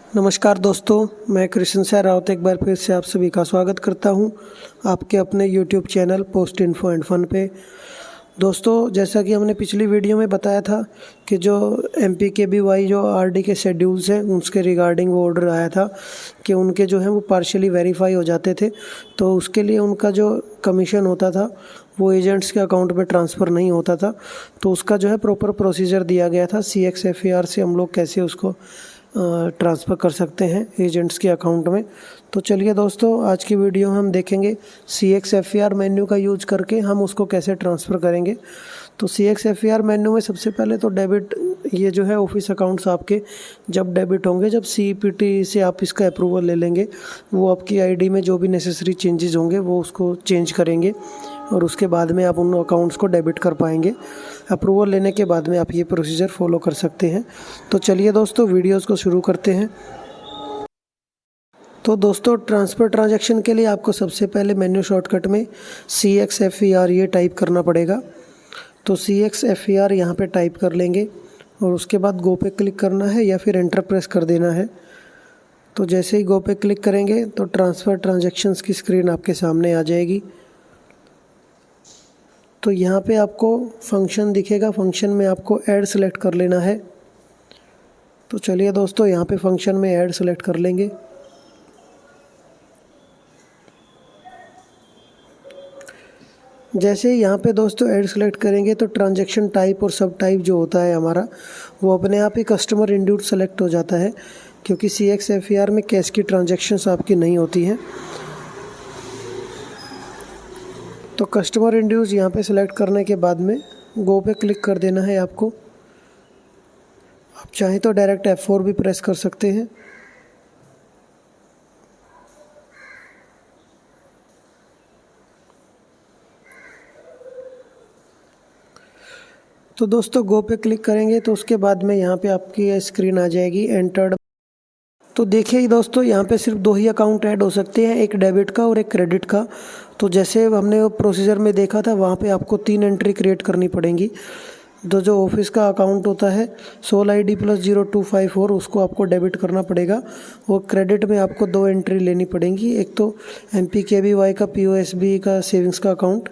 नमस्कार दोस्तों, मैं कृष्ण सह रावत एक बार फिर से आप सभी का स्वागत करता हूं आपके अपने YouTube channel post info and fun पे। दोस्तों, जैसा कि हमने पिछली वीडियो में बताया था कि जो MPKBY जो RD के शेड्यूल्स हैं उसके रिगार्डिंग वो ऑर्डर आया था कि उनके जो हैं वो पार्शियली वेरीफाई हो जाते थे, तो उसके लिए उनका जो कमीशन होता था वो एजेंट्स के अकाउंट में ट्रांसफ़र नहीं होता था। तो उसका जो है प्रॉपर प्रोसीजर दिया गया था CXFER से हम लोग कैसे उसको ट्रांसफ़र कर सकते हैं एजेंट्स के अकाउंट में। तो चलिए दोस्तों, आज की वीडियो में हम देखेंगे CXFER मेन्यू का यूज करके हम उसको कैसे ट्रांसफ़र करेंगे। तो CXFER मेन्यू में सबसे पहले तो डेबिट, ये जो है ऑफिस अकाउंट्स आपके जब डेबिट होंगे, जब CPT से आप इसका अप्रूवल ले लेंगे, वो आपकी ID में जो भी नेसेसरी चेंजेस होंगे वो उसको चेंज करेंगे और उसके बाद में आप उन अकाउंट्स को डेबिट कर पाएंगे। अप्रूवल लेने के बाद में आप ये प्रोसीजर फॉलो कर सकते हैं। तो चलिए दोस्तों, वीडियोस को शुरू करते हैं। तो दोस्तों, ट्रांसफ़र ट्रांजैक्शन के लिए आपको सबसे पहले मेन्यू शॉर्टकट में CXFER ये टाइप करना पड़ेगा। तो CXFER यहाँ पे टाइप कर लेंगे और उसके बाद गो पे क्लिक करना है या फिर एंटर प्रेस कर देना है। तो जैसे ही गो पे क्लिक करेंगे तो ट्रांसफ़र ट्रांजैक्शंस की स्क्रीन आपके सामने आ जाएगी। तो यहाँ पे आपको फंक्शन दिखेगा, फंक्शन में आपको ऐड सेलेक्ट कर लेना है। तो चलिए दोस्तों, यहाँ पे फंक्शन में ऐड सेलेक्ट कर लेंगे। जैसे यहाँ पे दोस्तों ऐड सेलेक्ट करेंगे तो ट्रांजैक्शन टाइप और सब टाइप जो होता है हमारा, वो अपने आप ही कस्टमर इंड्यूस सेलेक्ट हो जाता है, क्योंकि CXFER में कैश की ट्रांजैक्शंस आपकी नहीं होती हैं। तो कस्टमर इंड्यूस यहाँ पे सिलेक्ट करने के बाद में गो पे क्लिक कर देना है आपको। आप चाहें तो डायरेक्ट F4 भी प्रेस कर सकते हैं। तो दोस्तों, गो पे क्लिक करेंगे तो उसके बाद में यहाँ पे आपकी ये स्क्रीन आ जाएगी एंटर्ड। तो देखिए ही दोस्तों, यहाँ पे सिर्फ 2 ही अकाउंट ऐड हो सकते हैं, एक डेबिट का और एक क्रेडिट का। तो जैसे हमने वो प्रोसीजर में देखा था, वहाँ पे आपको 3 एंट्री क्रिएट करनी पड़ेंगी। तो जो ऑफिस का अकाउंट होता है सोल ID + 0254, उसको आपको डेबिट करना पड़ेगा और क्रेडिट में आपको 2 एंट्री लेनी पड़ेंगी। एक तो MPKBY का POSB का सेविंग्स का अकाउंट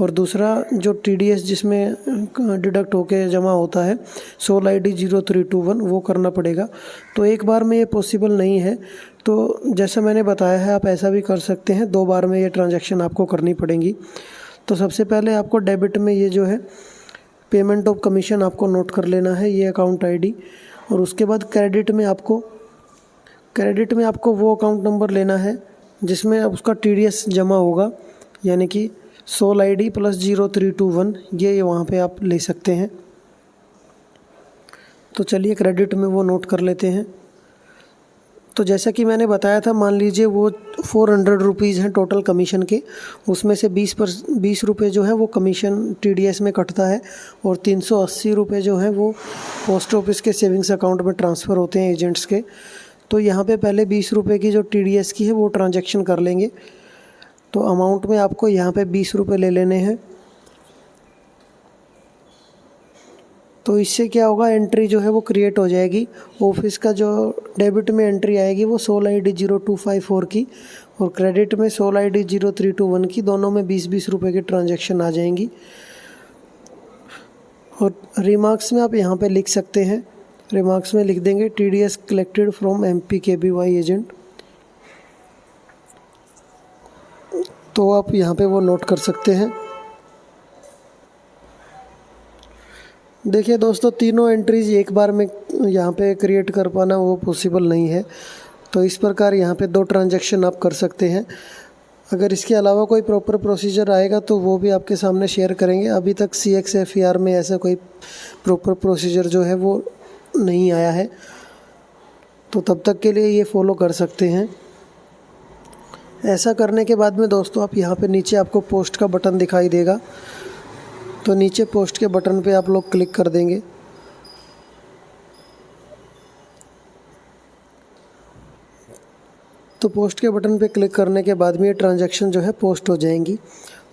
और दूसरा जो TDS जिसमें डिडक्ट होके जमा होता है सोल ID 0321, वो करना पड़ेगा। तो एक बार में ये पॉसिबल नहीं है, तो जैसा मैंने बताया है आप ऐसा भी कर सकते हैं, 2 बार में ये ट्रांजैक्शन आपको करनी पड़ेंगी। तो सबसे पहले आपको डेबिट में ये जो है पेमेंट ऑफ कमीशन आपको नोट कर लेना है, ये अकाउंट ID। और उसके बाद क्रेडिट में आपको वो अकाउंट नंबर लेना है जिसमें उसका TDS जमा होगा, यानी कि सोल ID + 0321, ये वहाँ पे आप ले सकते हैं। तो चलिए क्रेडिट में वो नोट कर लेते हैं। तो जैसा कि मैंने बताया था, मान लीजिए वो 400 रुपीज़ हैं टोटल कमीशन के, उसमें से 20 रुपये जो है वो कमीशन TDS में कटता है और 380 रुपये जो है वो पोस्ट ऑफिस के सेविंग्स अकाउंट में ट्रांसफ़र होते हैं एजेंट्स के। तो यहाँ पे पहले 20 रुपये की जो TDS की है वो ट्रांजैक्शन कर लेंगे। तो अमाउंट में आपको यहाँ पे 20 रुपये ले लेने हैं। तो इससे क्या होगा, एंट्री जो है वो क्रिएट हो जाएगी। ऑफिस का जो डेबिट में एंट्री आएगी वो सोल ID 0254 की और क्रेडिट में सोल ID 0321 की, दोनों में 20-20 रुपये की ट्रांजैक्शन आ जाएंगी। और रिमार्क्स में आप यहाँ पे लिख सकते हैं, रिमार्क्स में लिख देंगे TDS collected from MPKBY agent. तो आप यहाँ पे वो नोट कर सकते हैं। देखिए दोस्तों, तीनों एंट्रीज एक बार में यहाँ पे क्रिएट कर पाना वो पॉसिबल नहीं है, तो इस प्रकार यहाँ पे 2 ट्रांजैक्शन आप कर सकते हैं। अगर इसके अलावा कोई प्रॉपर प्रोसीजर आएगा तो वो भी आपके सामने शेयर करेंगे। अभी तक CXFER में ऐसा कोई प्रॉपर प्रोसीजर जो है वो नहीं आया है, तो तब तक के लिए ये फॉलो कर सकते हैं। ऐसा करने के बाद में दोस्तों, आप यहाँ पे नीचे आपको पोस्ट का बटन दिखाई देगा, तो नीचे पोस्ट के बटन पे आप लोग क्लिक कर देंगे। तो पोस्ट के बटन पे क्लिक करने के बाद में ये ट्रांजैक्शन जो है पोस्ट हो जाएंगी।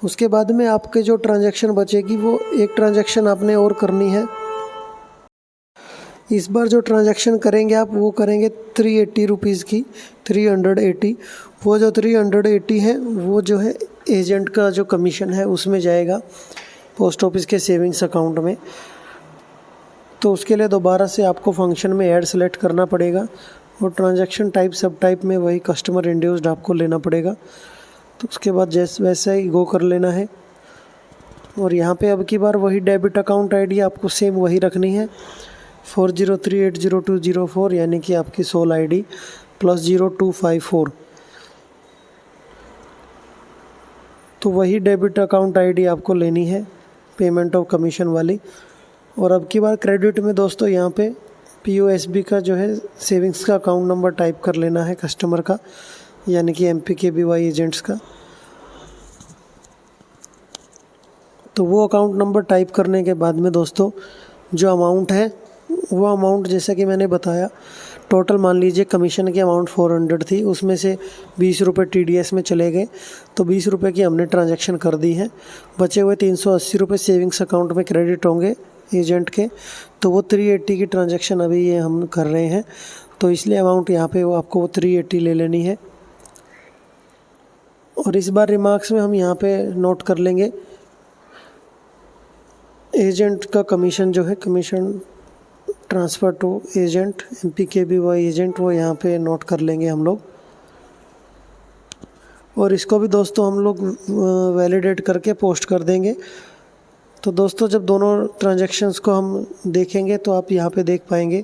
उसके बाद में आपके जो ट्रांजैक्शन बचेगी वो एक ट्रांजैक्शन आपने और करनी है। इस बार जो ट्रांजैक्शन करेंगे आप वो करेंगे 380 रुपीज़ की, 380। वो जो 380 है वो जो है एजेंट का जो कमीशन है उसमें जाएगा पोस्ट ऑफिस के सेविंग्स अकाउंट में। तो उसके लिए दोबारा से आपको फंक्शन में ऐड सेलेक्ट करना पड़ेगा और ट्रांजैक्शन टाइप सब टाइप में वही कस्टमर इंड्यूस्ड आपको लेना पड़ेगा। तो उसके बाद जैसे वैसा ही गो कर लेना है। और यहाँ पे अब की बार वही डेबिट अकाउंट आईडी आपको सेम वही रखनी है 40380204, यानी कि आपकी सोल आईडी प्लस 0254। तो वही डेबिट अकाउंट आईडी आपको लेनी है पेमेंट ऑफ कमीशन वाली। और अब की बार क्रेडिट में दोस्तों यहाँ पे POSB का जो है सेविंग्स का अकाउंट नंबर टाइप कर लेना है कस्टमर का, यानी कि MPKBY एजेंट्स का। तो वो अकाउंट नंबर टाइप करने के बाद में दोस्तों जो अमाउंट है वो अमाउंट जैसा कि मैंने बताया, टोटल मान लीजिए कमीशन की अमाउंट 400 थी, उसमें से 20 रुपये TDS में चले गए। तो 20 रुपये की हमने ट्रांजैक्शन कर दी है। बचे हुए 380 रुपये सेविंग्स अकाउंट में क्रेडिट होंगे एजेंट के। तो वो 380 की ट्रांजैक्शन अभी ये हम कर रहे हैं, तो इसलिए अमाउंट यहाँ पे वो आपको 380 ले लेनी है। और इस बार रिमार्क्स में हम यहाँ पे नोट कर लेंगे एजेंट का कमीशन जो है, commission transfer to agent MPKBY agent, वो यहाँ पे नोट कर लेंगे हम लोग। और इसको भी दोस्तों हम लोग वैलिडेट करके पोस्ट कर देंगे। तो दोस्तों जब दोनों ट्रांजैक्शंस को हम देखेंगे तो आप यहाँ पे देख पाएंगे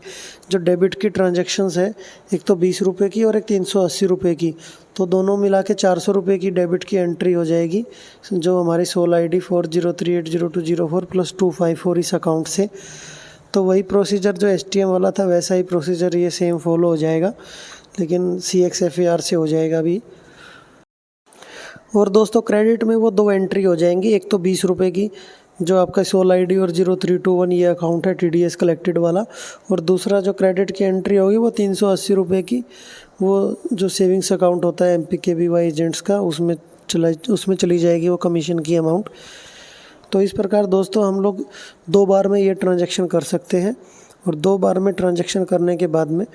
जो डेबिट की ट्रांजैक्शंस है, एक तो 20 रुपये की और एक 380 रुपये की, तो दोनों मिला के 400 रुपये की डेबिट की एंट्री हो जाएगी जो हमारी सोल आईडी 40380204 प्लस 254 इस अकाउंट से। तो वही प्रोसीजर जो STM वाला था वैसा ही प्रोसीजर ये सेम फॉलो हो जाएगा, लेकिन CXFAR से हो जाएगा अभी। और दोस्तों क्रेडिट में वो 2 एंट्री हो जाएंगी, एक तो 20 रुपये की जो आपका सोल आईडी और 0321 ये अकाउंट है TDS कलेक्टेड वाला, और दूसरा जो क्रेडिट की एंट्री होगी वो 380 रुपये की, वो जो सेविंग्स अकाउंट होता है MPKBY एजेंट्स का, उसमें चली जाएगी वो कमीशन की अमाउंट। तो इस प्रकार दोस्तों हम लोग 2 बार में ये ट्रांजैक्शन कर सकते हैं। और 2 बार में ट्रांजैक्शन करने के बाद में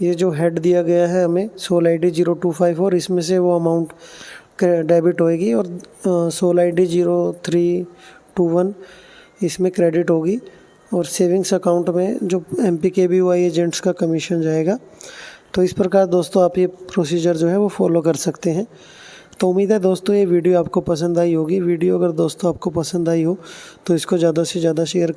ये जो हेड दिया गया है हमें सोल आईडी 0254, इसमें से वो अमाउंट डेबिट होएगी और सोल आईडी 0321 इसमें क्रेडिट होगी। और सेविंग्स अकाउंट में जो MPKBY एजेंट्स का कमीशन जाएगा। तो इस प्रकार दोस्तों आप ये प्रोसीजर जो है वो फॉलो कर सकते हैं। तो उम्मीद है दोस्तों ये वीडियो आपको पसंद आई होगी। वीडियो अगर दोस्तों आपको पसंद आई हो तो इसको ज़्यादा से ज़्यादा शेयर